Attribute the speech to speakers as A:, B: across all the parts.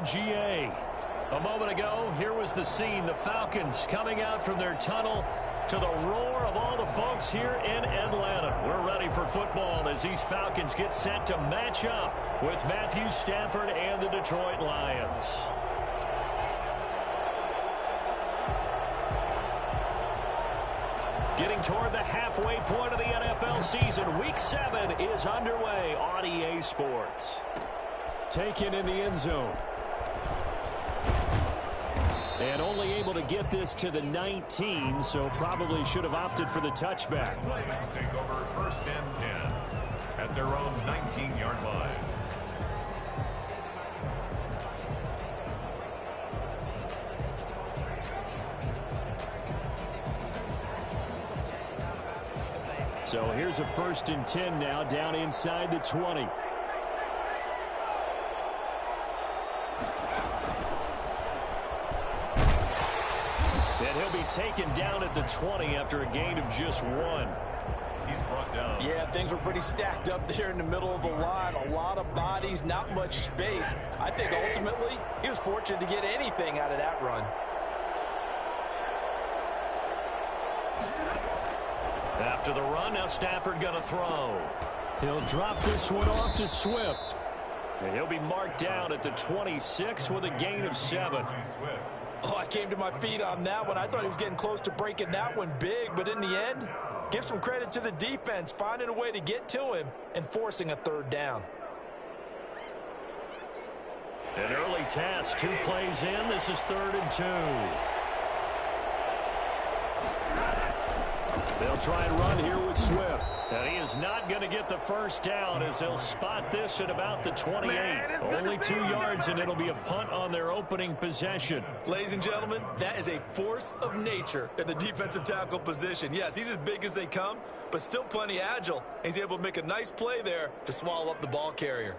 A: WGA. A moment ago, here was the scene. The Falcons coming out from their tunnel to the roar of all the folks here in Atlanta. We're ready for football as these Falcons get set to match up with Matthew Stafford and the Detroit Lions. Getting toward the halfway point of the NFL season. Week 7 is underway on EA Sports.
B: Taken in the end zone. And only able to get this to the 19, so probably should have opted for the touchback.
C: Lions take over 1st and 10 at their own 19-yard line.
B: So here's a 1st and 10 now, down inside the 20. And he'll be taken down at the 20 after a gain of just 1.
C: He's brought down.
D: Yeah, things were pretty stacked up there in the middle of the line. A lot of bodies, not much space. I think ultimately he was fortunate to get anything out of that run.
A: After the run, now Stafford going to throw.
B: He'll drop this one off to Swift.
A: And he'll be marked down at the 26 with a gain of 7.
D: Oh, I came to my feet on that one. I thought he was getting close to breaking that one big, but in the end, give some credit to the defense, finding a way to get to him and forcing a 3rd down.
A: An early task, 2 plays in. This is 3rd and 2. They'll try and run here with Swift. And he is not going to get the 1st down as they'll spot this at about the 28. Only 2 yards, and it'll be a punt on their opening possession.
D: Ladies and gentlemen, that is a force of nature at the defensive tackle position. Yes, he's as big as they come, but still plenty agile. He's able to make a nice play there to swallow up the ball carrier.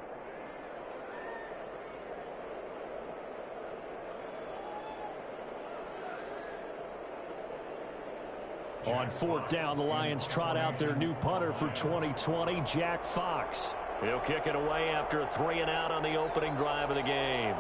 B: On 4th down, the Lions trot out their new punter for 2020, Jack Fox.
A: He'll kick it away after a 3-and-out on the opening drive of the game.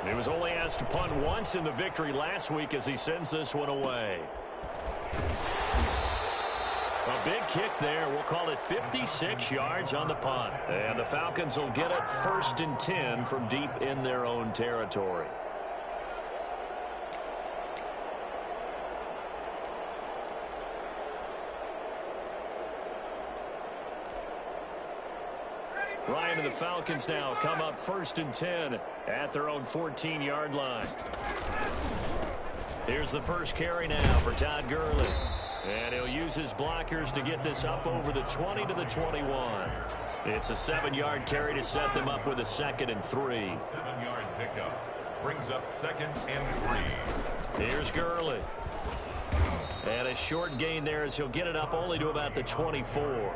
A: He was only asked to punt once in the victory last week as he sends this one away. A big kick there. We'll call it 56 yards on the punt. And the Falcons will get it 1st and 10 from deep in their own territory. Ryan and the Falcons now come up 1st and 10 at their own 14-yard line. Here's the first carry now for Todd Gurley. And he'll use his blockers to get this up over the 20 to the 21. It's a 7-yard carry to set them up with a 2nd and 3.
C: 7-yard pickup brings up 2nd and 3.
A: Here's Gurley. And a short gain there as he'll get it up only to about the 24.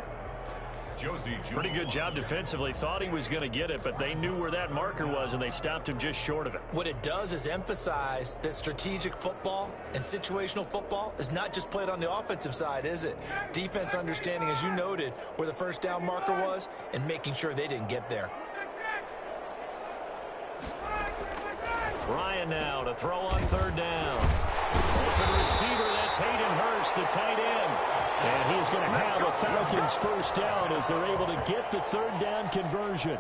A: Pretty good job defensively. Thought he was going to get it, but they knew where that marker was, and they stopped him just short of it.
D: What it does is emphasize that strategic football and situational football is not just played on the offensive side, is it? Defense understanding, as you noted, where the 1st down marker was and making sure they didn't get there.
A: Ryan now to throw on 3rd down. Open receiver, that's Hayden Hurst, the tight end. And he's going to have a Falcons 1st down as they're able to get the 3rd down conversion.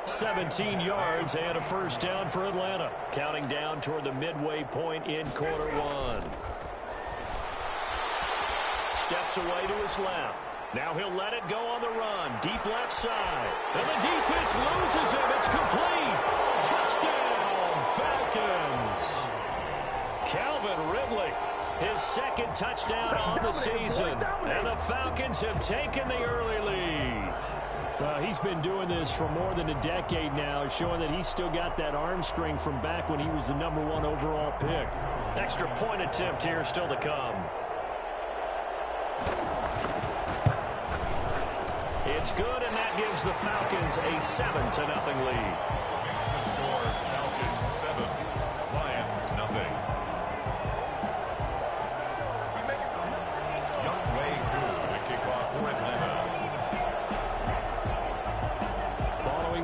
A: 17 yards and a 1st down for Atlanta. Counting down toward the midway point in quarter 1. Steps away to his left. Now he'll let it go on the run. Deep left side. And the defense loses him. It's complete. Touchdown, Falcons. Calvin Ridley. His 2nd touchdown on the season. And the Falcons have taken the early lead.
B: He's been doing this for more than a decade now, showing that he's still got that arm strength from back when he was the #1 overall pick.
A: Extra point attempt here still to come. It's good, and that gives the Falcons a 7-0 lead.
C: Makes the score Falcons 7, Lions 0.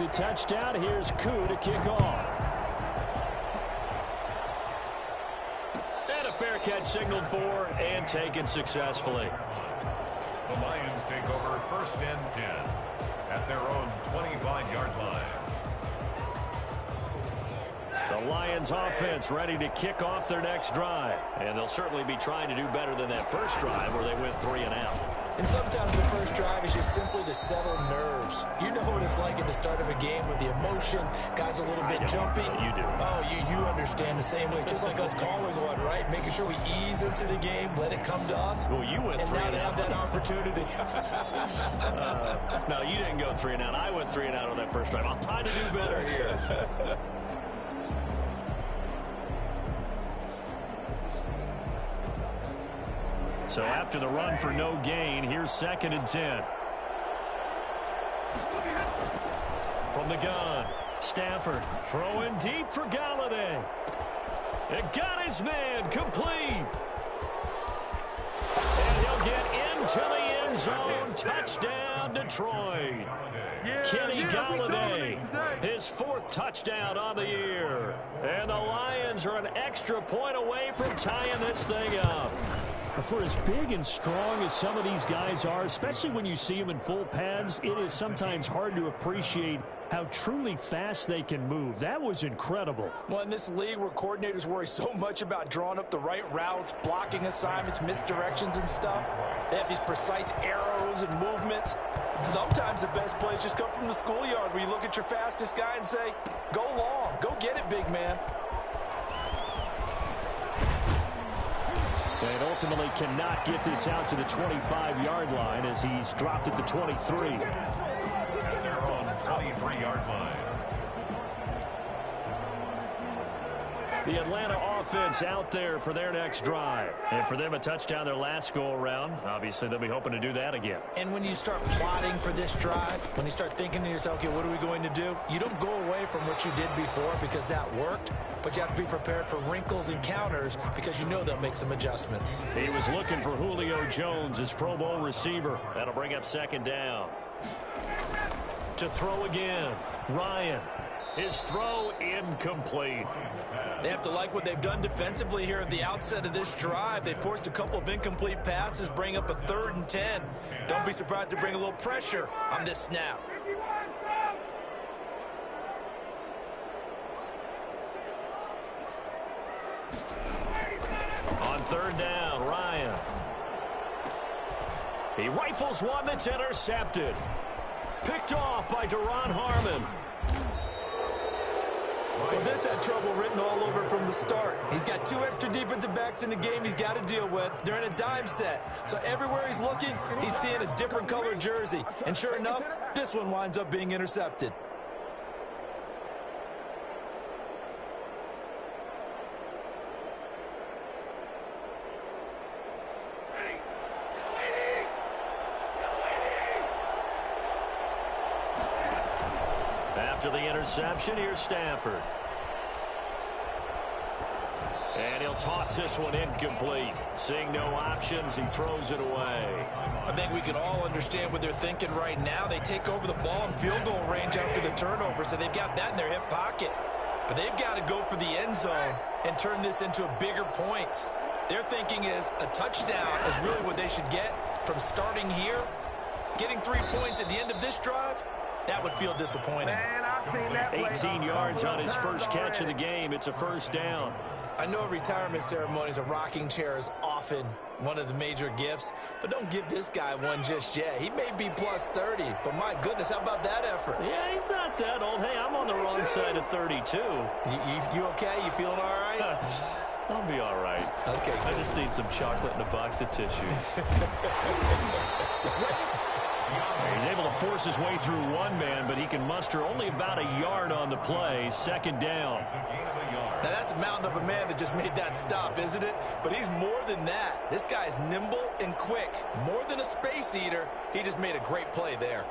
B: the touchdown. Here's Koo to kick off.
A: And a fair catch signaled for and taken successfully.
C: The Lions take over 1st and 10 at their own 25-yard line.
A: The Lions offense ready to kick off their next drive. And they'll certainly be trying to do better than that first drive where they went 3 and out.
D: And sometimes the first drive is just simply to settle nerves. You know what it's like at the start of a game with the emotion, guys a little bit jumpy.
A: You do.
D: Oh, you understand the same way. It's just like us calling one, right? Making sure we ease into the game, let it come to us.
A: Well, you went
D: and
A: 3
D: now
A: and
D: they
A: out.
D: have that opportunity.
A: No, you didn't go 3 and out. I went 3 and out on that first drive. I'm trying to do better here. So after the run for no gain, here's 2nd and 10. From the gun, Stafford throwing deep for Galladay. It got his man complete. And he'll get into the end zone. Touchdown, Detroit. Kenny Galladay, his 4th touchdown on the year. And the Lions are an extra point away from tying this thing up.
B: For as big and strong as some of these guys are, especially when you see them in full pads, it is sometimes hard to appreciate how truly fast they can move. That was incredible.
E: Well, in this league where coordinators worry so much about drawing up the right routes, blocking assignments, misdirections and stuff, they have these precise arrows and movements. Sometimes the best plays just come from the schoolyard where you look at your fastest guy and say, go long, go get it, big man.
B: And ultimately cannot get this out to the 25-yard line as he's dropped at the 23.
C: At their own 23-yard line.
A: The Atlanta offense out there for their next drive. And for them, a touchdown their last go-around. Obviously, they'll be hoping to do that again.
D: And when you start plotting for this drive, when you start thinking to yourself, okay, what are we going to do? You don't go away from what you did before because that worked, but you have to be prepared for wrinkles and counters because you know they'll make some adjustments.
A: He was looking for Julio Jones, his Pro Bowl receiver. That'll bring up 2nd down. To throw again, Ryan. His throw incomplete.
D: They have to like what they've done defensively here at the outset of this drive. They forced a couple of incomplete passes, bring up a 3rd and 10. Don't be surprised to bring a little pressure on this snap.
A: On 3rd down, Ryan. He rifles one that's intercepted. Picked off by Duron Harmon.
D: Well, this had trouble written all over from the start. He's got 2 extra defensive backs in the game he's got to deal with. They're in a dime set. So everywhere he's looking, he's seeing a different color jersey. And sure enough, this one winds up being intercepted.
A: After the interception, here's Stafford. And he'll toss this one incomplete. Seeing no options, he throws it away.
D: I think we can all understand what they're thinking right now. They take over the ball in field goal range after the turnover, so they've got that in their hip pocket. But they've got to go for the end zone and turn this into a bigger points. Their thinking is a touchdown is really what they should get from starting here. Getting 3 points at the end of this drive, that would feel disappointing.
A: 18 yards on his first catch of the game. It's a 1st down.
D: I know at retirement ceremonies, a rocking chair is often one of the major gifts, but don't give this guy one just yet. He may be plus 30, but my goodness, how about that effort?
A: Yeah, he's not that old. Hey, I'm on the wrong side of 32.
D: You okay? You feeling all right?
A: I'll be all right.
D: Okay,
A: I
D: good.
A: just need some chocolate and a box of tissues. He's able to force his way through one man, but he can muster only about a yard on the play. 2nd down.
D: Now, that's a mountain of a man that just made that stop, isn't it? But he's more than that. This guy's nimble and quick. More than a space eater. He just made a great play there.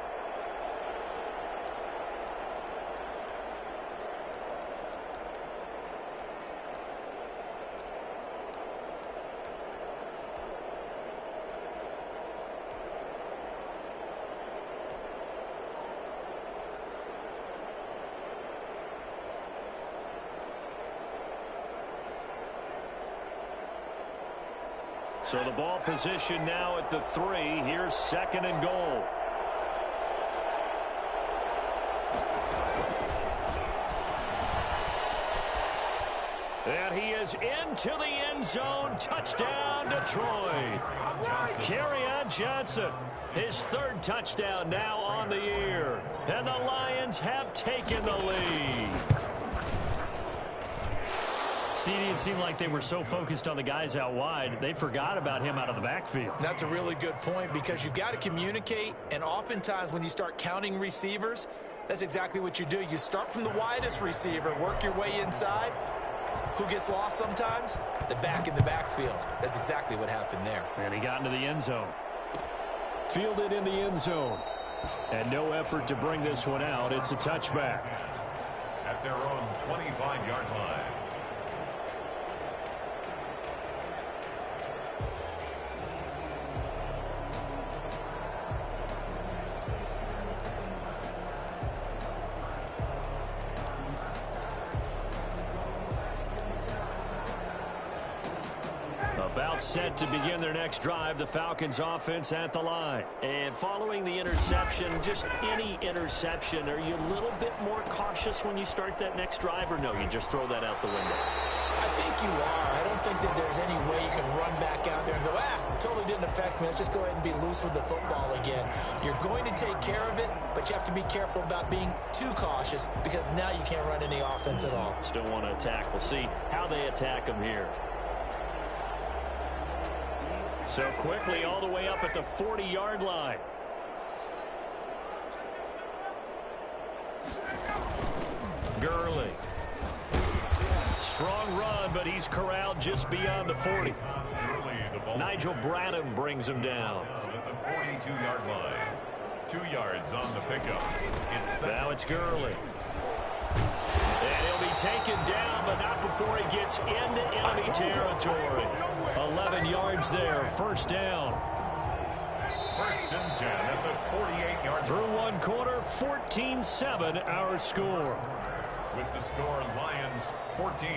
B: So the ball position now at the 3. Here's 2nd and goal. And he is into the end zone. Touchdown, Detroit. Kerryon Johnson, his 3rd touchdown now on the year. And the Lions have taken the lead. It seemed like they were so focused on the guys out wide, they forgot about him out of the backfield.
D: That's a really good point because you've got to communicate, and oftentimes when you start counting receivers, that's exactly what you do. You start from the widest receiver, work your way inside. Who gets lost sometimes? The back in the backfield. That's exactly what happened there.
B: And he got into the end zone. Fielded in the end zone. And no effort to bring this one out. It's a touchback.
C: At their own 25-yard line.
B: About set to begin their next drive, the Falcons offense at the line. And following the interception, just any interception, are you a little bit more cautious when you start that next drive, or no, you just throw that out the window?
D: I think you are. I don't think that there's any way you can run back out there and go, totally didn't affect me. Let's just go ahead and be loose with the football again. You're going to take care of it, but you have to be careful about being too cautious because now you can't run any offense at all.
B: Still want to attack. We'll see how they attack them here. So quickly all the way up at the 40-yard line. Gurley. Strong run, but he's corralled just beyond the 40. Nigel Bradham brings him down.
C: At the 42-yard line. 2 yards on the pickup.
B: Now it's Gurley. And he'll be taken down, but not before he gets into enemy territory. 11 yards there, 1st down.
C: 1st and 10 at the 48-yard line.
B: Through 1 quarter, 14-7 our score.
C: With the score, Lions 14,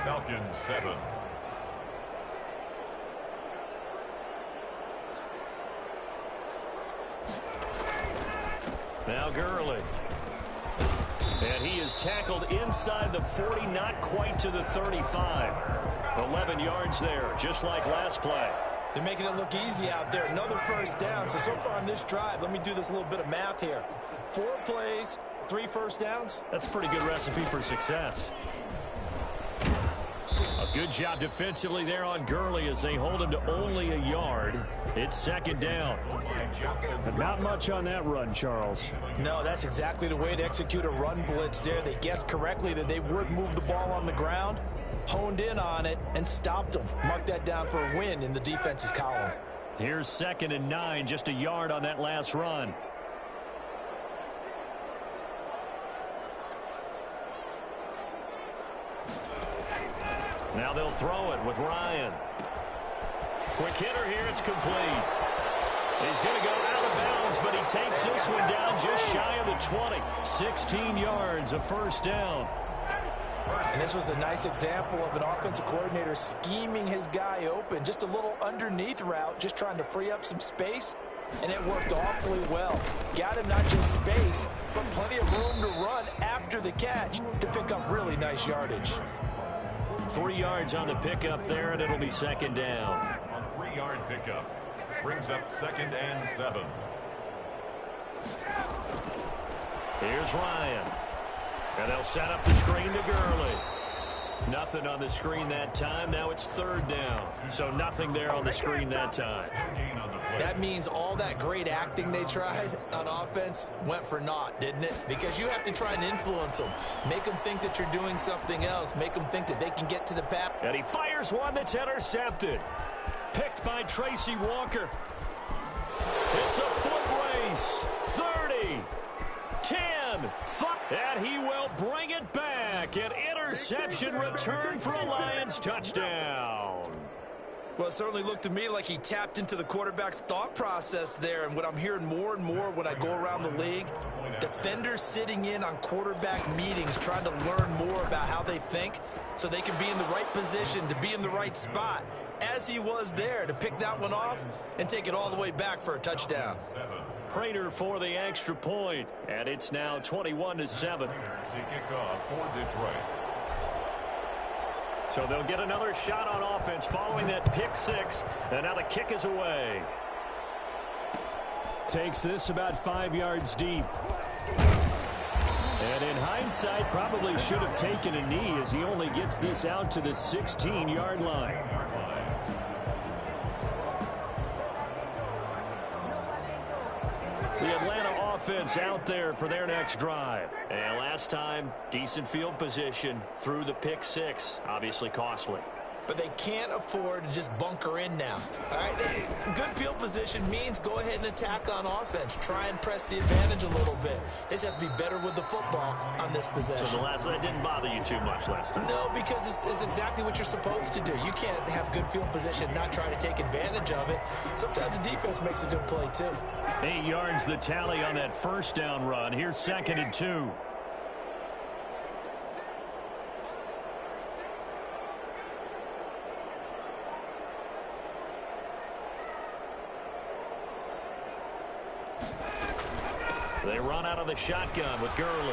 C: Falcons 7.
B: Now Gurley. And he is tackled inside the 40, not quite to the 35. 11 yards there, just like last play.
D: They're making it look easy out there. Another 1st down. So far on this drive, let me do this little bit of math here. 4 plays, 3 1st downs.
B: That's a pretty good recipe for success. A good job defensively there on Gurley as they hold him to only a yard. It's 2nd down.
E: But not much on that run, Charles.
D: No, that's exactly the way to execute a run blitz there. They guessed correctly that they would move the ball on the ground, honed in on it, and stopped them. Mark that down for a win in the defense's column.
B: Here's 2nd and 9, just a yard on that last run. Now they'll throw it with Ryan. Quick hitter here, it's complete. He's going to go out of bounds, but he takes this one down just shy of the 20. 16 yards, a 1st down.
E: And this was a nice example of an offensive coordinator scheming his guy open. Just a little underneath route, just trying to free up some space, and it worked awfully well. Got him not just space, but plenty of room to run after the catch to pick up really nice yardage.
B: 3 yards on the pickup there, and it'll be 2nd down.
C: On 3-yard pickup. Brings up 2nd and 7.
B: Here's Ryan. And they'll set up the screen to Gurley. Nothing on the screen that time. Now it's 3rd down. So nothing there on the screen that time.
D: That means all that great acting they tried on offense went for naught, didn't it? Because you have to try and influence them. Make them think that you're doing something else. Make them think that they can get to the pass.
B: And he fires one that's intercepted. Picked by Tracy Walker. It's a foot race. 30, 10, 5. And he will bring it back. An interception return for a Lions touchdown.
D: Well, it certainly looked to me like he tapped into the quarterback's thought process there. And what I'm hearing more and more when I go around the league, defenders sitting in on quarterback meetings trying to learn more about how they think so they can be in the right position to be in the right spot. as he was there to pick that one off and take it all the way back for a touchdown.
B: Prater for the extra point, and it's now 21-7.
C: To kick off for Detroit.
A: So they'll get another shot on offense following that pick six, and now the kick is away.
B: Takes this about 5 yards deep. And in hindsight, probably should have taken a knee as he only gets this out to the 16-yard line. The Atlanta offense out there for their next drive.
A: And last time, decent field position through the pick six. Obviously costly.
D: But they can't afford to just bunker in now. All right, good field position means go ahead and attack on offense. Try and press the advantage a little bit. They just have to be better with the football on this possession.
A: So that didn't bother you too much last time?
D: No, because it's exactly what you're supposed to do. You can't have good field position and not try to take advantage of it. Sometimes the defense makes a good play, too.
B: 8 yards the tally on that first down run. Here's 2nd and 2.
A: They run out of the shotgun with Gurley.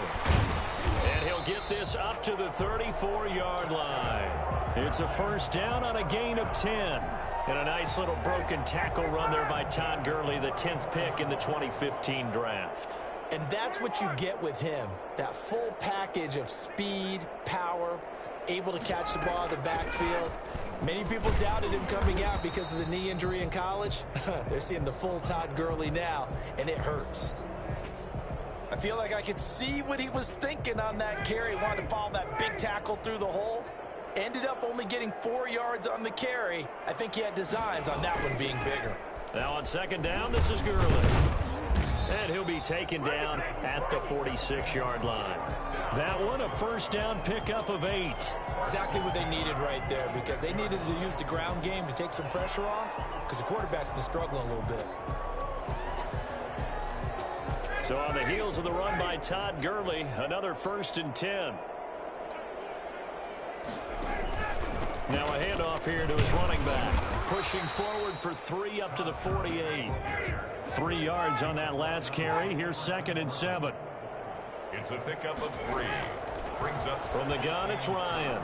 A: And he'll get this up to the 34-yard line.
B: It's a first down on a gain of 10.
A: And a nice little broken tackle run there by Todd Gurley, the 10th pick in the 2015 draft.
D: And that's what you get with him, that full package of speed, power, able to catch the ball in the backfield. Many people doubted him coming out because of the knee injury in college. They're seeing the full Todd Gurley now, and it hurts.
E: I feel like I could see what he was thinking on that carry. He wanted to follow that big tackle through the hole. Ended up only getting 4 yards on the carry. I think he had designs on that one being bigger.
A: Now on second down, this is Gurley. And he'll be taken down at the 46-yard line.
B: That one a first down pickup of 8.
D: Exactly what they needed right there, because they needed to use the ground game to take some pressure off, because the quarterback's been struggling a little bit.
B: So on the heels of the run by Todd Gurley, another 1st and 10. Now a handoff here to his running back. Pushing forward for 3 up to the 48. 3 yards on that last carry. Here's 2nd and 7.
C: It's a pickup of 3. Brings up
A: from the gun, it's Ryan.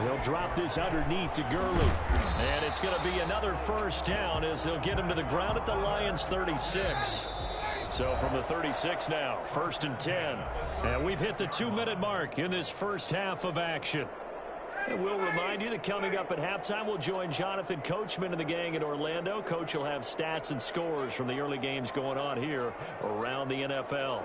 B: They'll drop this underneath to Gurley.
A: And it's going to be another first down as they'll get him to the ground at the Lions' 36.
B: So from the 36 now, 1st and 10. And we've hit the 2-minute mark in this first half of action. And we'll remind you that coming up at halftime, we'll join Jonathan Coachman and the gang in Orlando. Coach will have stats and scores from the early games going on here around the NFL.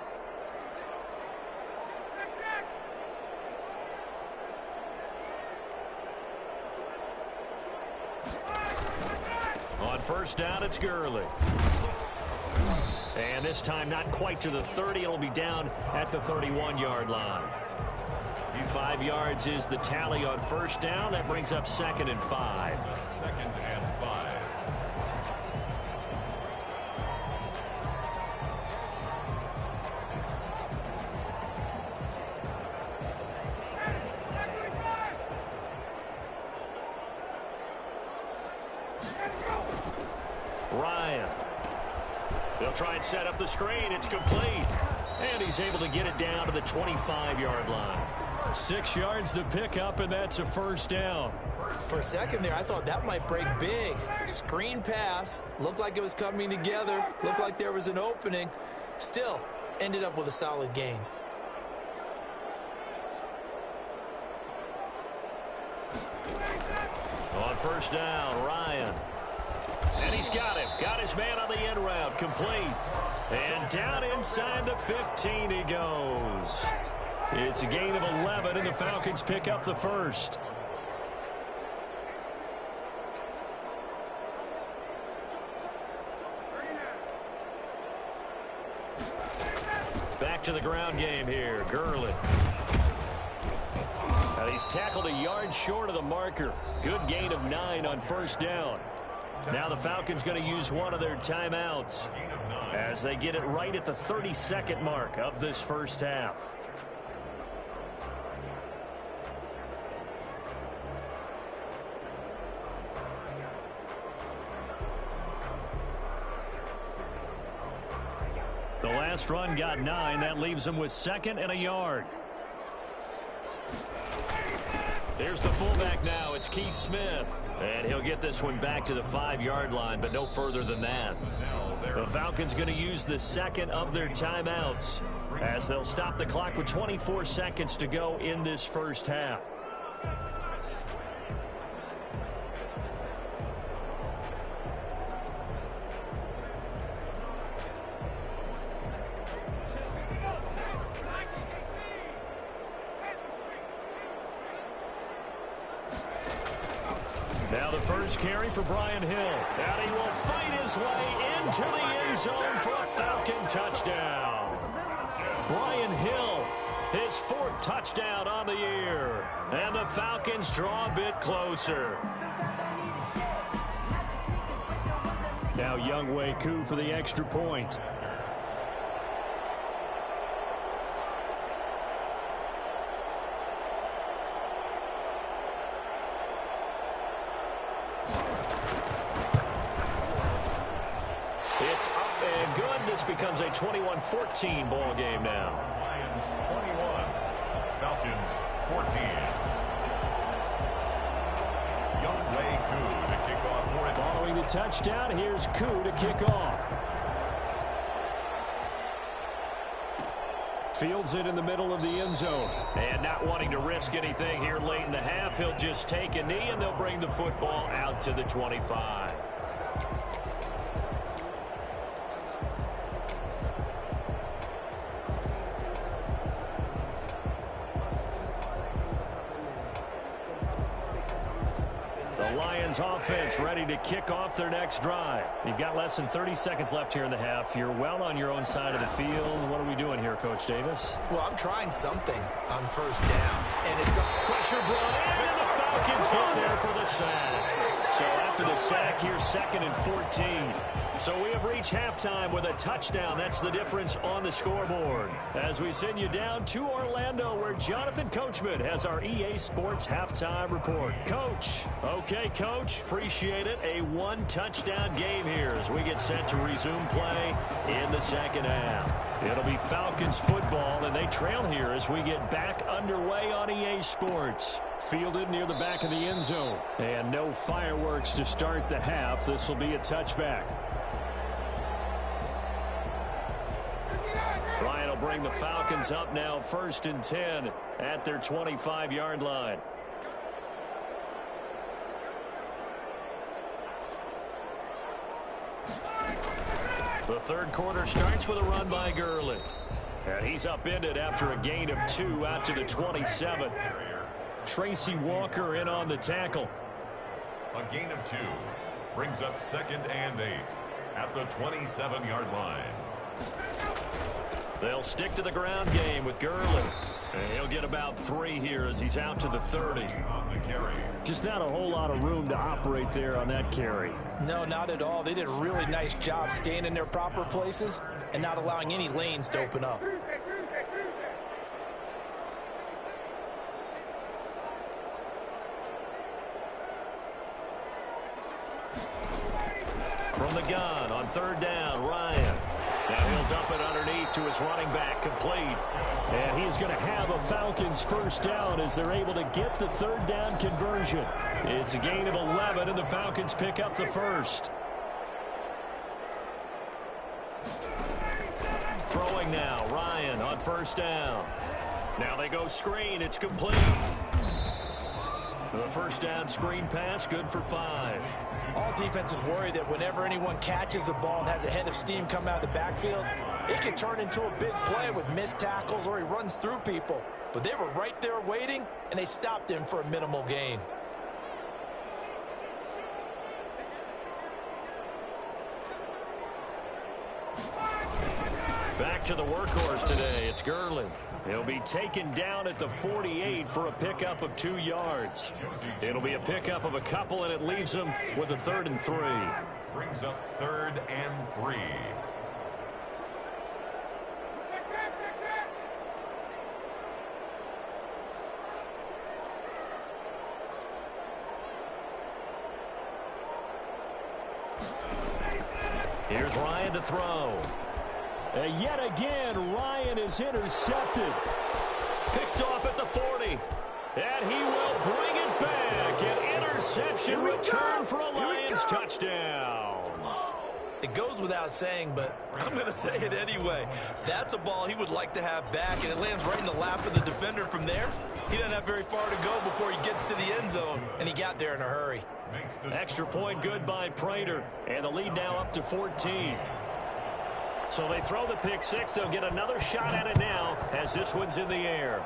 B: On first down, it's Gurley. And this time not quite to the 30. It'll be down at the 31-yard line. 5 yards is the tally on first down. That brings up 2nd and 5.
C: 2nd and 5.
A: Ryan. They'll try and set up the screen. It's complete. And he's able to get it down to the 25-yard line.
B: 6 yards the pickup, and that's a first down.
D: For a second there, I thought that might break big. Screen pass. Looked like it was coming together. Looked like there was an opening. Still, ended up with a solid gain.
A: On first down, Ryan. And he's got him. Got his man on the end route. Complete. And down inside the 15 he goes. It's a gain of 11, and the Falcons pick up the first. Back to the ground game here. Gurley. And he's tackled a yard short of the marker. Good gain of 9 on first down. Now the Falcons going to use one of their timeouts as they get it right at the 32nd mark of this first half.
B: The last run got 9. That leaves him with 2nd and a yard. Here's the fullback now. It's Keith Smith. And he'll get this one back to the 5-yard line, but no further than that. The Falcons going to use the 2nd of their timeouts as they'll stop the clock with 24 seconds to go in this first half. Now the first carry for Brian Hill. And he will fight his way into the end zone for a Falcon touchdown. Brian Hill, his 4th touchdown on the year. And the Falcons draw a bit closer. Now Younghoe Koo for the extra point. It's up and good. This becomes a 21-14 ball game now.
C: Lions 21, Falcons 14. Younghoe Koo to kick off for it.
B: Following the touchdown, here's Koo to kick off. Fields it in the middle of the end zone. And not wanting to risk anything here late in the half, he'll just take a knee and they'll bring the football out to the 25. Lions offense ready to kick off their next drive. You've got less than 30 seconds left here in the half. You're well on your own side of the field. What are we doing here, Coach Davis?
D: Well, I'm trying something on first down. And it's
B: pressure brought in, and the Falcons get there for the sack. So after the sack, here's 2nd and 14. So we have reached halftime with a touchdown. That's the difference on the scoreboard. As we send you down to Orlando, where Jonathan Coachman has our EA Sports halftime report. Coach. Okay, Coach. Appreciate it. A 1-touchdown game here as we get set to resume play in the second half. It'll be Falcons football, and they trail here as we get back underway on EA Sports. Fielded near the back of the end zone. And no fireworks to start the half. This will be a touchback. Ryan will bring the Falcons up now 1st and 10 at their 25-yard line. The third quarter starts with a run by Gurley. And he's upended after a gain of 2 out to the 27. Tracy Walker in on the tackle.
C: A gain of 2 brings up 2nd and 8 at the 27-yard line.
B: They'll stick to the ground game with Gurley. And he'll get about 3 here as he's out to the 30. Just not a whole lot of room to operate there on that carry.
E: No, not at all. They did a really nice job staying in their proper places and not allowing any lanes to open up.
B: From the gun on 3rd down, Ryan. Now he'll dump it underneath to his running back, complete. And he's going to have a Falcons first down as they're able to get the 3rd down conversion. It's a gain of 11, and the Falcons pick up the first. Throwing now, Ryan on 1st down. Now they go screen, it's complete. The first down screen pass, good for 5.
E: All defenses worry that whenever anyone catches the ball and has a head of steam come out of the backfield, it can turn into a big play with missed tackles or he runs through people. But they were right there waiting, and they stopped him for a minimal gain.
B: Back to the workhorse today, it's Gurley. He'll be taken down at the 48 for a pickup of 2 yards. It'll be a pickup of a couple, and it leaves him with a 3rd and 3.
C: Brings up 3rd and 3.
B: Here's Ryan to throw. Yet again, Ryan is intercepted. Picked off at the 40. And he will bring it back. An interception return for a Lions touchdown.
D: It goes without saying, but I'm going to say it anyway. That's a ball he would like to have back, and it lands right in the lap of the defender from there. He doesn't have very far to go before he gets to the end zone, and he got there in a hurry.
B: Extra point good by Prater, and the lead now up to 14. So they throw the pick six. They'll get another shot at it now as this one's in the air.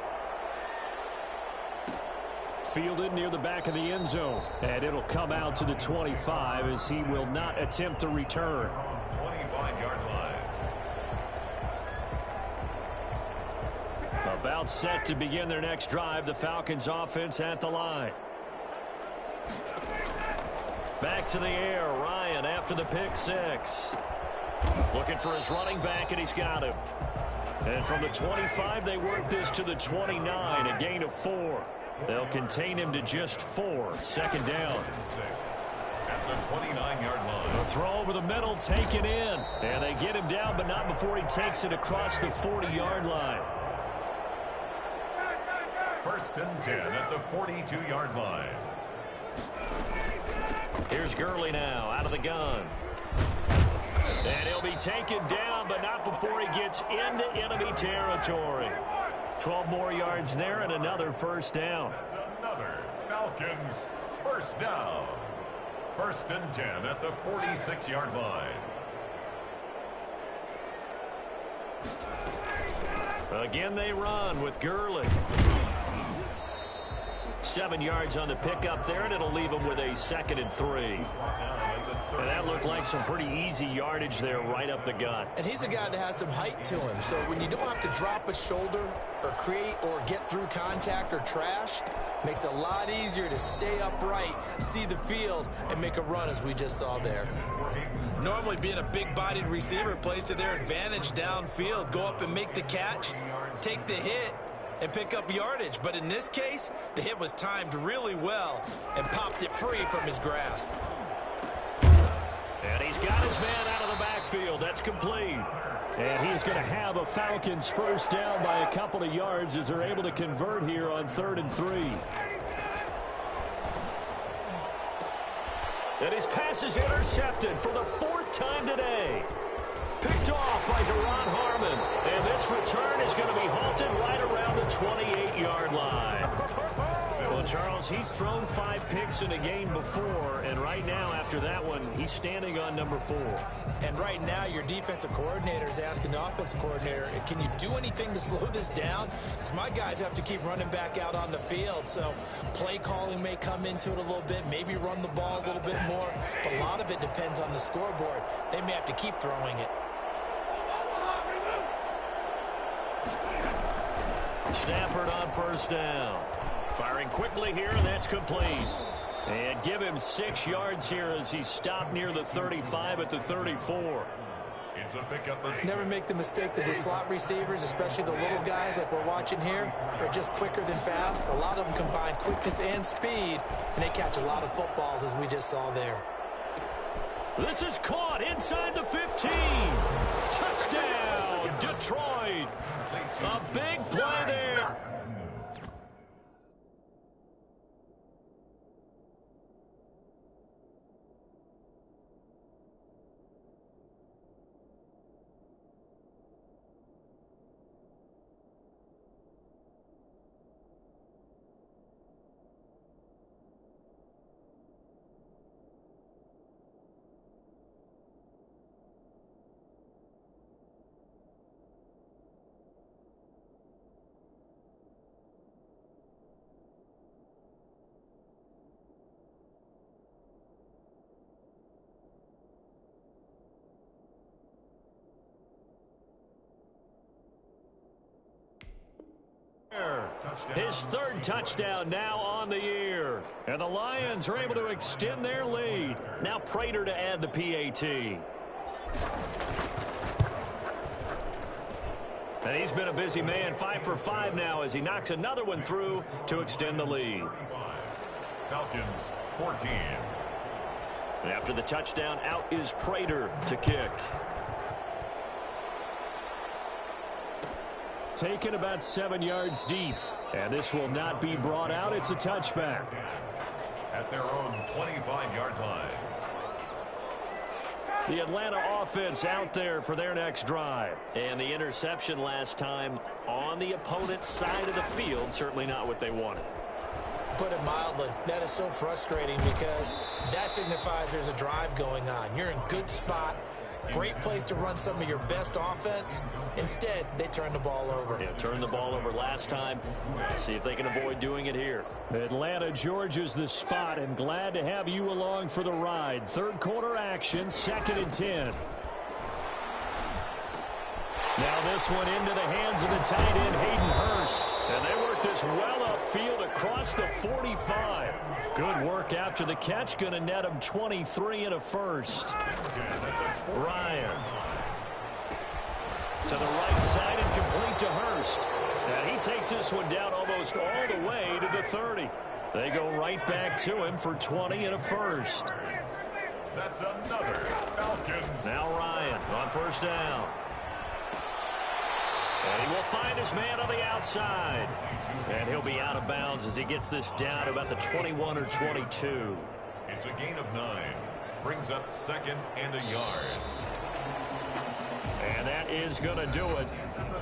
B: Fielded near the back of the end zone, and it'll come out to the 25 as he will not attempt to return.
C: 25-yard line.
B: About set to begin their next drive. The Falcons offense at the line. Back to the air. Ryan after the pick six. Looking for his running back, and he's got him. And from the 25, they work this to the 29, a gain of 4. They'll contain him to just 4. Second down.
C: At the 29-yard line.
B: The throw over the middle, taken in. And they get him down, but not before he takes it across the 40-yard line.
C: First and 10 at the 42-yard line.
B: Here's Gurley now out of the gun. And he'll be taken down, but not before he gets into enemy territory. 12 more yards there and another first down.
C: That's another Falcons first down. First and 10 at the 46-yard line.
B: Again they run with Gurley. 7 yards on the pickup there, and it'll leave him with a 2nd and 3. And that looked like some pretty easy yardage there right up the gut.
D: And he's a guy that has some height to him. So when you don't have to drop a shoulder or create or get through contact or trash, makes it a lot easier to stay upright, see the field, and make a run as we just saw there. Normally being a big-bodied receiver plays to their advantage downfield. Go up and make the catch, take the hit, and pick up yardage. But in this case, the hit was timed really well and popped it free from his grasp.
B: And he's got his man out of the backfield. That's complete. And he's going to have a Falcons first down by a couple of yards as they're able to convert here on 3rd and 3. And his pass is intercepted for the 4th time today. Picked off by Deron Harmon. And this return is going to be halted right around the 28-yard line. Well, Charles, he's thrown 5 picks in a game before, and right now, after that one, he's standing on number 4.
D: And right now, your defensive coordinator is asking the offensive coordinator, can you do anything to slow this down? Because my guys have to keep running back out on the field, so play calling may come into it a little bit, maybe run the ball a little bit more, but a lot of it depends on the scoreboard. They may have to keep throwing it.
B: Stafford on first down. Firing quickly here, and that's complete. And give him 6 yards here as he stopped near the 35 at the 34.
C: It's a pickup.
D: Never make the mistake that the slot receivers, especially the little guys like we're watching here, are just quicker than fast. A lot of them combine quickness and speed, and they catch a lot of footballs as we just saw there.
B: This is caught inside the 15. Touchdown, Detroit. A big play there. His 3rd touchdown now on the year. And the Lions are able to extend their lead. Now Prater to add the PAT. And he's been a busy man, 5 for 5 now as he knocks another one through to extend the lead.
C: Falcons 14.
B: And after the touchdown, out is Prater to kick. Taken about 7 yards deep. And this will not be brought out. It's a touchback.
C: At their own 25-yard line.
B: The Atlanta offense out there for their next drive. And the interception last time on the opponent's side of the field. Certainly not what they wanted.
D: Put it mildly, that is so frustrating because that signifies there's a drive going on. You're in good spot. Great place to run some of your best offense. Instead, they turn the ball over.
B: Yeah, turned the ball over last time. See if they can avoid doing it here. Atlanta, Georgia's the spot, and glad to have you along for the ride. Third quarter action, 2nd and 10. Now this one into the hands of the tight end, Hayden Hurst. And they work this well upfield across the 45. Good work after the catch. Going to net him 23 and a first. Ryan. To the right side and complete to Hurst. And he takes this one down almost all the way to the 30. They go right back to him for 20 and a first.
C: That's another Falcons.
B: Now Ryan on first down. And he will find his man on the outside. And he'll be out of bounds as he gets this down to about the 21 or 22.
C: It's a gain of 9. Brings up 2nd and a yard.
B: And that is going to do it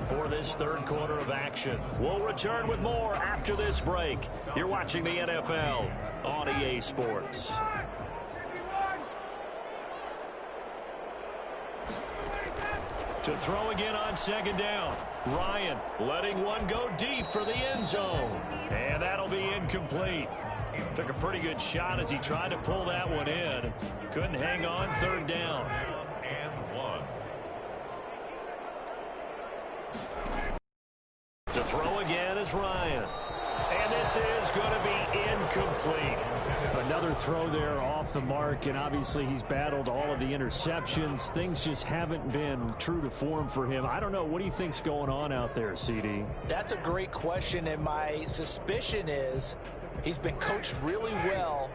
B: for this third quarter of action. We'll return with more after this break. You're watching the NFL on EA Sports. To throw again on 2nd down. Ryan letting one go deep for the end zone. And that'll be incomplete. Took a pretty good shot as he tried to pull that one in. Couldn't hang on. 3rd down.
C: And 1.
B: To throw again is Ryan. And this is going to be incomplete. Another throw there off the mark, and obviously he's battled all of the interceptions. Things just haven't been true to form for him. I don't know. What do you think's going on out there, CD?
E: That's a great question, and my suspicion is he's been coached really well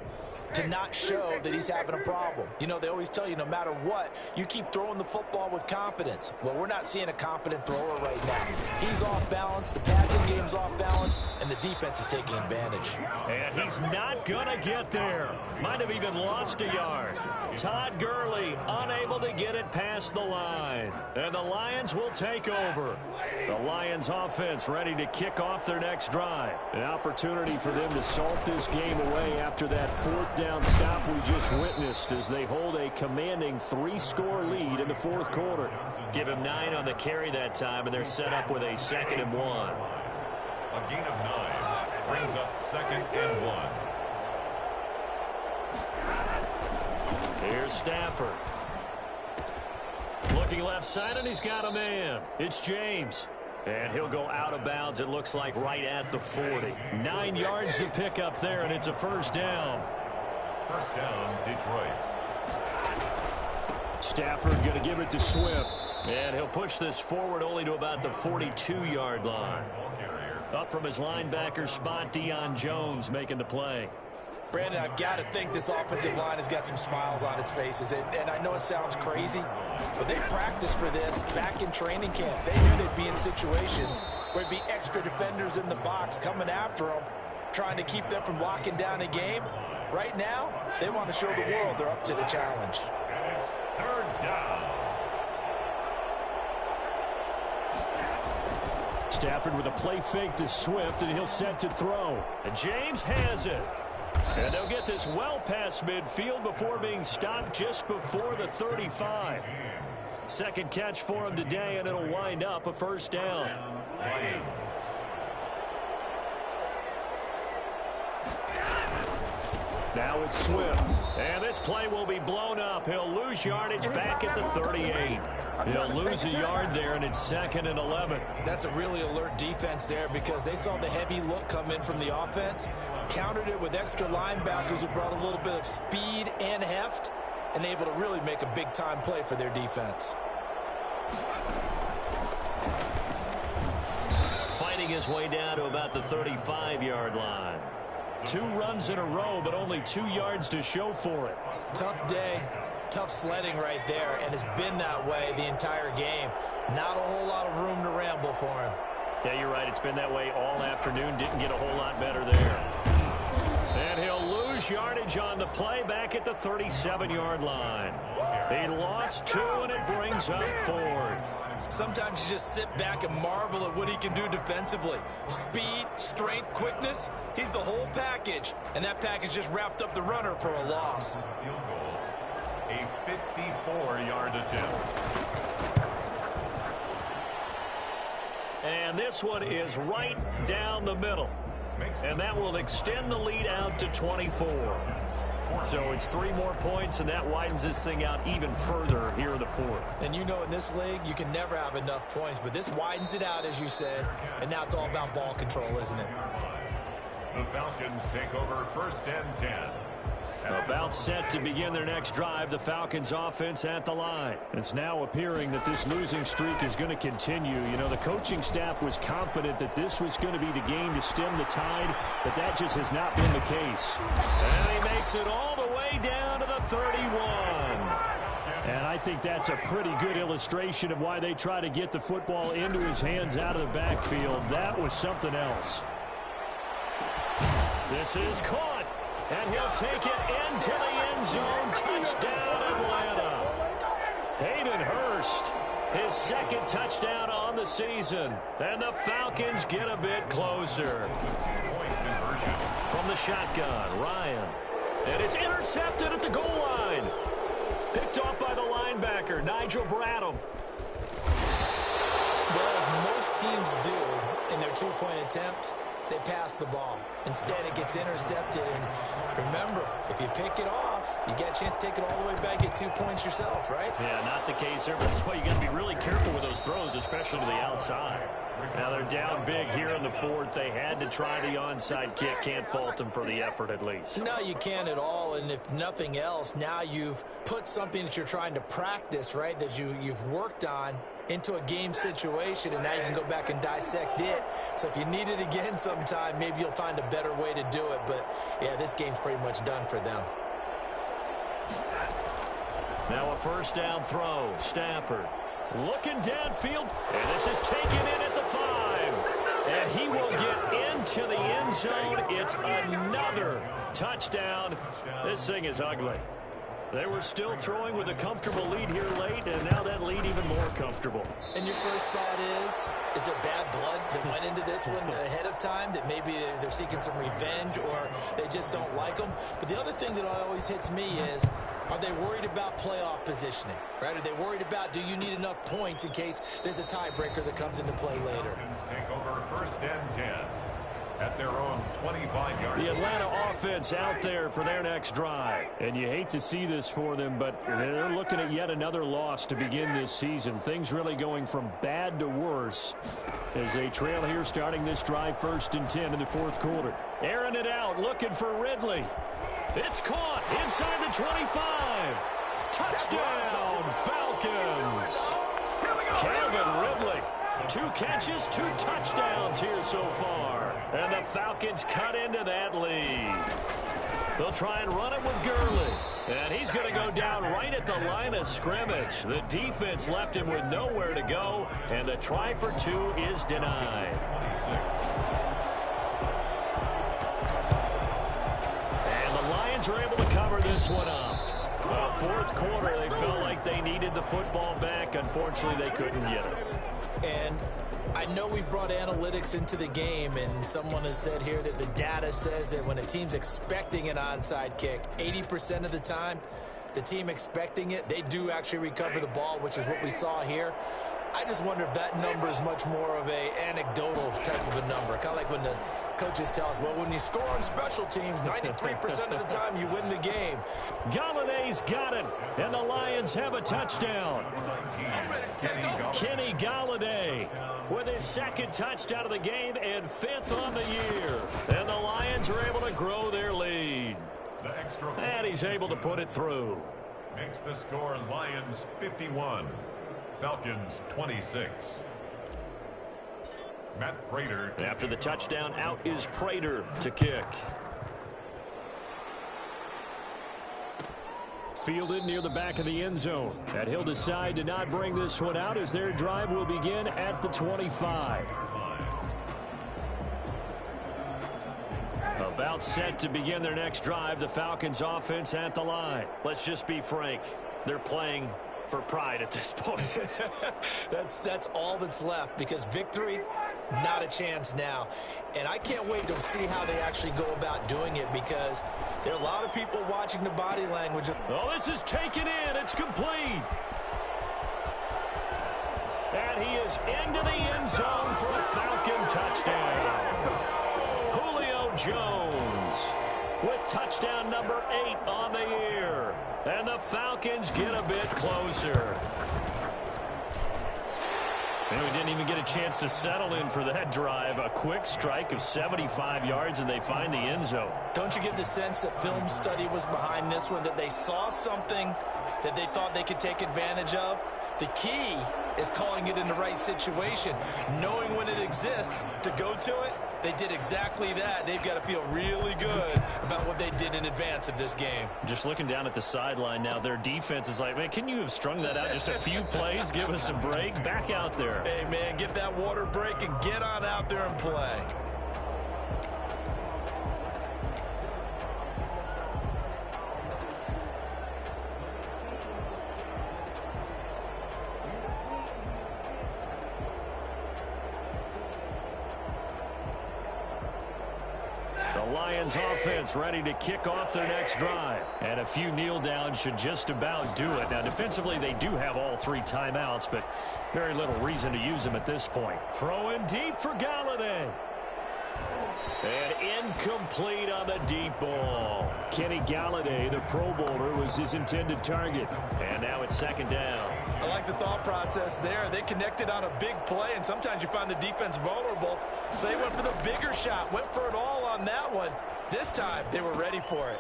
E: to not show that he's having a problem. You know, they always tell you no matter what, you keep throwing the football with confidence. Well, we're not seeing a confident thrower right now. He's off balance, the passing game's off balance, and the defense is taking advantage.
B: And he's not going to get there. Might have even lost a yard. Todd Gurley unable to get it past the line. And the Lions will take over. The Lions offense ready to kick off their next drive. An opportunity for them to salt this game away after that 4th down stop we just witnessed as they hold a commanding 3-score lead in the 4th quarter. Give him 9 on the carry that time, and they're set up with a 2nd and 1.
C: A gain of 9 brings up 2nd and 1.
B: Here's Stafford. Looking left side, and he's got a man. It's James. And he'll go out of bounds, it looks like, right at the 40. 9 yards to pick up there, and it's a 1st down.
C: 1st down, Detroit.
B: Stafford going to give it to Swift. And he'll push this forward only to about the 42-yard line. Up from his linebacker spot, Deion Jones making the play.
E: Brandon, I've got to think this offensive line has got some smiles on its faces. And I know it sounds crazy, but they practiced for this back in training camp. They knew they'd be in situations where it'd be extra defenders in the box coming after them, trying to keep them from locking down a game. Right now, they want to show the world they're up to the challenge.
C: And it's 3rd down.
B: Stafford with a play fake to Swift, and he'll set to throw. And James has it. And they'll get this well past midfield before being stopped just before the 35. 2nd catch for him today, and it'll wind up a 1st down. Now it's Swift. And this play will be blown up. He'll lose yardage back at the 38. He'll lose a yard there, and it's 2nd and 11.
D: That's a really alert defense there because they saw the heavy look come in from the offense, countered it with extra linebackers who brought a little bit of speed and heft, and able to really make a big-time play for their defense.
B: Fighting his way down to about the 35-yard line. 2 runs in a row, but only 2 yards to show for it.
D: Tough day, tough sledding right there, and it's been that way the entire game. Not a whole lot of room to ramble for him.
B: Yeah, you're right. It's been that way all afternoon. Didn't get a whole lot better there. And he'll lose yardage on the play back at the 37-yard line. He lost 2, and it brings up 4th.
D: Sometimes you just sit back and marvel at what he can do defensively. Speed, strength, quickness, he's the whole package. And that package just wrapped up the runner for a loss.
C: Field goal, a 54-yard attempt.
B: And this one is right down the middle. And that will extend the lead out to 24. So it's 3 more points, and that widens this thing out even further here in the 4th.
D: And you know in this league, you can never have enough points, but this widens it out, as you said, and now it's all about ball control, isn't it?
C: The Falcons take over 1st and 10.
B: About set to begin their next drive, the Falcons offense at the line. It's now appearing that this losing streak is going to continue. You know, the coaching staff was confident that this was going to be the game to stem the tide, but that just has not been the case.
A: And he makes it all the way down to the 31.
B: And I think that's a pretty good illustration of why they try to get the football into his hands out of the backfield. That was something else.
A: This is caught. And he'll take it into the end zone. Touchdown, Atlanta. Hayden Hurst, his 2nd touchdown on the season. And the Falcons get a bit closer. From the shotgun, Ryan. And it's intercepted at the goal line. Picked off by the linebacker, Nigel Bradham.
D: Well, as most teams do in their 2-point attempt, they pass the ball. Instead, it gets intercepted. And remember, if you pick it off, you get a chance to take it all the way back, get 2 points yourself, right?
B: Yeah, not the case there, but that's why you got to be really careful with those throws, especially to the outside. Now they're down big here in the 4th. They had to try the onside kick. Can't fault them for the effort at least.
D: No, you can't at all. And if nothing else, now you've put something that you're trying to practice, right, that you've worked on into a game situation, and now you can go back and dissect it. So if you need it again sometime, maybe you'll find a better way to do it. But, yeah, this game's pretty much done for them.
A: Now a 1st down throw. Stafford looking downfield. And this is taken in at the 5. And he will get into the end zone. It's another touchdown. This thing is ugly. They were still throwing with a comfortable lead here late, and now that lead even more comfortable.
D: And your first thought is there bad blood that went into this one ahead of time, that maybe they're seeking some revenge or they just don't like them? But the other thing that always hits me is, are they worried about playoff positioning, right? Are they worried about, do you need enough points in case there's a tiebreaker that comes into play later?
C: Take over 1st and 10 at their own 25-yard line.
B: The Atlanta offense out there for their next drive. And you hate to see this for them, but they're looking at yet another loss to begin this season. Things really going from bad to worse as they trail here starting this drive 1st and 10 in the 4th quarter.
A: Airing it out, looking for Ridley. It's caught inside the 25. Touchdown, Falcons. Calvin Ridley. 2 catches, 2 touchdowns here so far. And the Falcons cut into that lead. They'll try and run it with Gurley. And he's going to go down right at the line of scrimmage. The defense left him with nowhere to go. And the try for 2 is denied.
C: 26.
A: And the Lions are able to cover this one up. 4th quarter, they felt like they needed the football back. Unfortunately, they couldn't get it.
D: And I know we brought analytics into the game, and someone has said here that the data says that when a team's expecting an onside kick, 80% of the time, the team expecting it, they do actually recover the ball, which is what we saw here. I just wonder if that number is much more of a anecdotal type of a number. Kind of like when the coaches tell us, well, when you score on special teams, 93% of the time you win the game.
A: Galladay's got it, and the Lions have a touchdown. Kenny Galladay with his 2nd touchdown of the game and 5th on the year. And the Lions are able to grow their lead. And he's able to put it through.
C: Makes the score Lions 51, Falcons 26. Matt Prater.
A: After the touchdown, out is Prater to kick.
B: Fielded near the back of the end zone. And he'll decide to not bring this one out as their drive will begin at the 25. Timeout set to begin their next drive. The Falcons offense at the line. Let's just be frank. They're playing for pride at this point.
D: That's all that's left, because victory, not a chance now. And I can't wait to see how they actually go about doing it, because there are a lot of people watching the body language.
B: Oh, this is taken in. It's complete. And he is into the end zone for a Falcon touchdown. Julio Jones with touchdown number 8 on the year. And the Falcons get a bit closer. And we didn't even get a chance to settle in for that drive. A quick strike of 75 yards, and they find the end zone.
D: Don't you get the sense that film study was behind this one, that they saw something that they thought they could take advantage of? The key is calling it in the right situation, knowing when it exists to go to it. They did exactly that. They've got to feel really good about what they did in advance of this game.
B: Just looking down at the sideline now, their defense is like, man, can you have strung that out just a few plays? Give us a break. Back out there.
D: Hey, man, get that water break and get on out there and play.
B: Lions offense ready to kick off their next drive. And a few kneel downs should just about do it. Now, defensively, they do have all 3 timeouts, but very little reason to use them at this point. Throwing deep for Galladay. And incomplete on the deep ball. Kenny Galladay, the Pro Bowler, was his intended target. And now it's second down.
D: I like the thought process there. They connected on a big play, and sometimes you find the defense vulnerable. So they went for the bigger shot, went for it all on that one. This time, they were ready for it.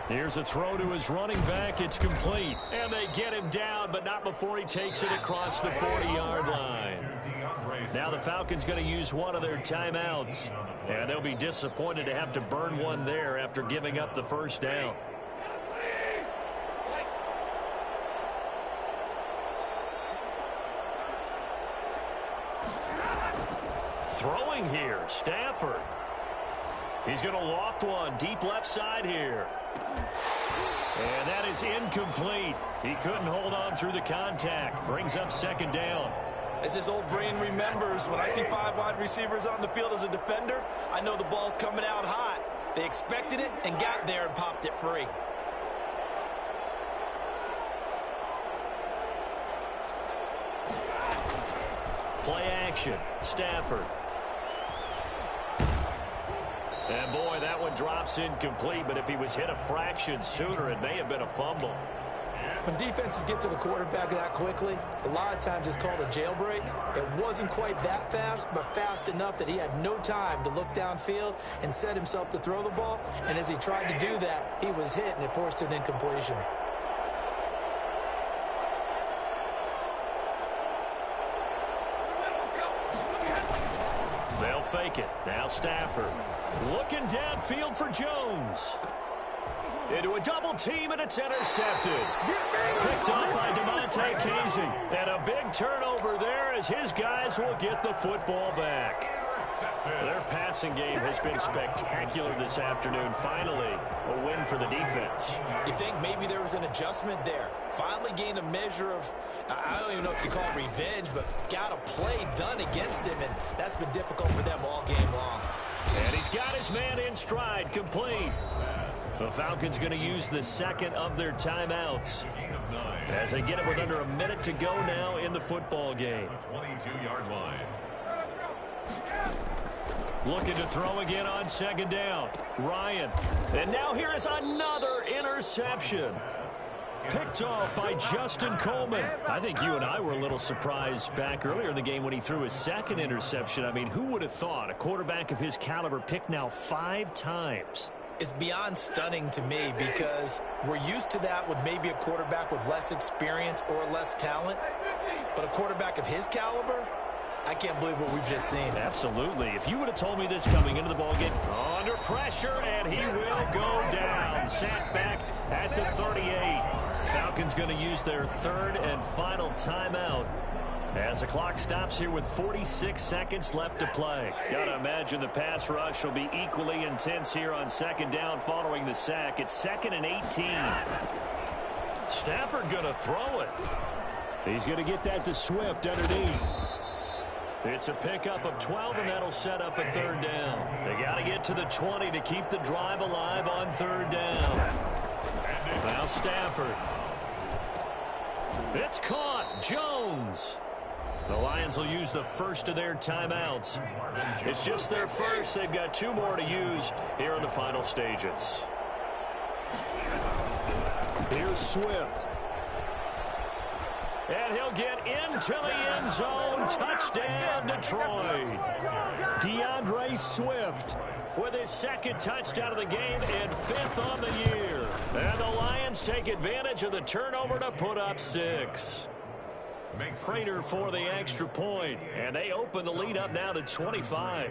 B: Here's a throw to his running back. It's complete. And they get him down, but not before he takes it across the 40-yard line. Now the Falcons going to use one of their timeouts. And they'll be disappointed to have to burn one there after giving up the first down. Throwing here, Stafford. He's going to loft one deep left side here. And that is incomplete. He couldn't hold on through the contact. Brings up second down.
D: As his old brain remembers, when I see 5 wide receivers on the field as a defender, I know the ball's coming out hot. They expected it and got there and popped it free.
B: Play action. Stafford. And boy, that one drops incomplete, but if he was hit a fraction sooner, it may have been a fumble.
D: When defenses get to the quarterback that quickly, a lot of times it's called a jailbreak. It wasn't quite that fast, but fast enough that he had no time to look downfield and set himself to throw the ball. And as he tried to do that, he was hit, and it forced an incompletion.
B: They'll fake it. Now Stafford. Looking downfield for Jones. Into a double team, and it's intercepted. Picked up by DeMonte Casey. And a big turnover there as his guys will get the football back. Their passing game has been spectacular this afternoon. Finally, a win for the defense.
D: You think maybe there was an adjustment there. Finally gained a measure of, I don't even know if you call it revenge, but got a play done against him, and that's been difficult for them all game long.
B: And he's got his man in stride, complete. The Falcons going to use the second of their timeouts as they get it with under a minute to go now in the football game.
C: 22-yard line.
B: Looking to throw again on second down. Ryan. And now here is another interception. Picked off by Justin Coleman. I think you and I were a little surprised back earlier in the game when he threw his second interception. I mean, who would have thought a quarterback of his caliber picked now 5 times?
D: It's beyond stunning to me because we're used to that with maybe a quarterback with less experience or less talent. But a quarterback of his caliber, I can't believe what we've just seen.
B: Absolutely. If you would have told me this coming into the ballgame, under pressure, and he will go down. Sacked back at the 38. Falcons going to use their third and final timeout As the clock stops here with 46 seconds left to play. Gotta imagine the pass rush will be equally intense here on second down following the sack. It's 2nd and 18. Stafford gonna throw it. He's gonna get that to Swift underneath. It's a pickup of 12, and that'll set up a 3rd down. They gotta get to the 20 to keep the drive alive on 3rd down. Now Stafford. It's caught. Jones. The Lions will use the first of their timeouts. It's just their first. They've got 2 more to use here in the final stages. Here's Swift. And he'll get into the end zone. Touchdown, Detroit. DeAndre Swift with his 2nd touchdown of the game and 5th on the year. And the Lions take advantage of the turnover to put up 6. Prater for the extra point, and they open the lead up now to 25.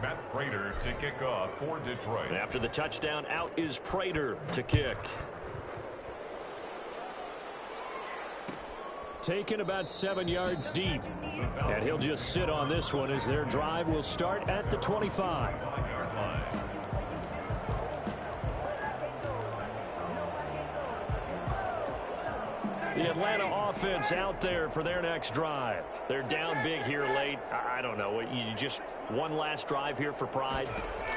C: Matt Prater to kick off for Detroit.
B: After the touchdown, out is Prater to kick. Taken about 7 yards deep. And he'll just sit on this one as their drive will start at the 25. The Atlanta offense out there for their next drive. They're down big here late. I don't know. You just one last drive here for pride?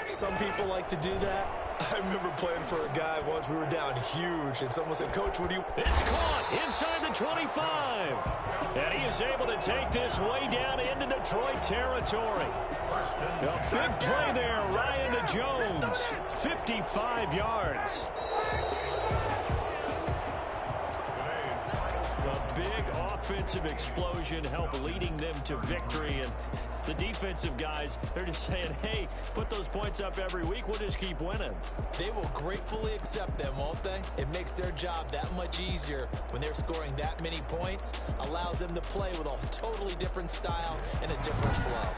D: Some people like to do that. I remember playing for a guy once. We were down huge, and someone said, "Coach, what do you..."
B: It's caught inside the 25. And he is able to take this way down into Detroit territory. A big play there, Ryan to Jones. 55 yards. A big offensive explosion helped leading them to victory. And the defensive guys, they're just saying, hey, put those points up every week. We'll just keep winning.
D: They will gratefully accept them, won't they? It makes their job that much easier when they're scoring that many points. Allows them to play with a totally different style and a different flow.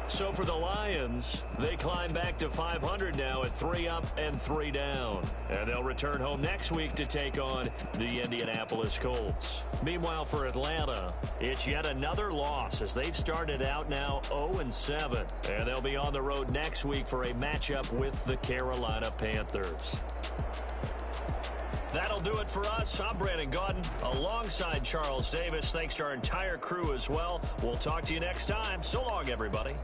B: So for the Lions, they climb back to 500 now at 3 up and 3 down. And they'll return home next week to take on the Indianapolis Colts. Meanwhile, for Atlanta, it's yet another loss as they've started out now 0-7. And they'll be on the road next week for a matchup with the Carolina Panthers. That'll do it for us. I'm Brandon Gaudin alongside Charles Davis. Thanks to our entire crew as well. We'll talk to you next time. So long, everybody.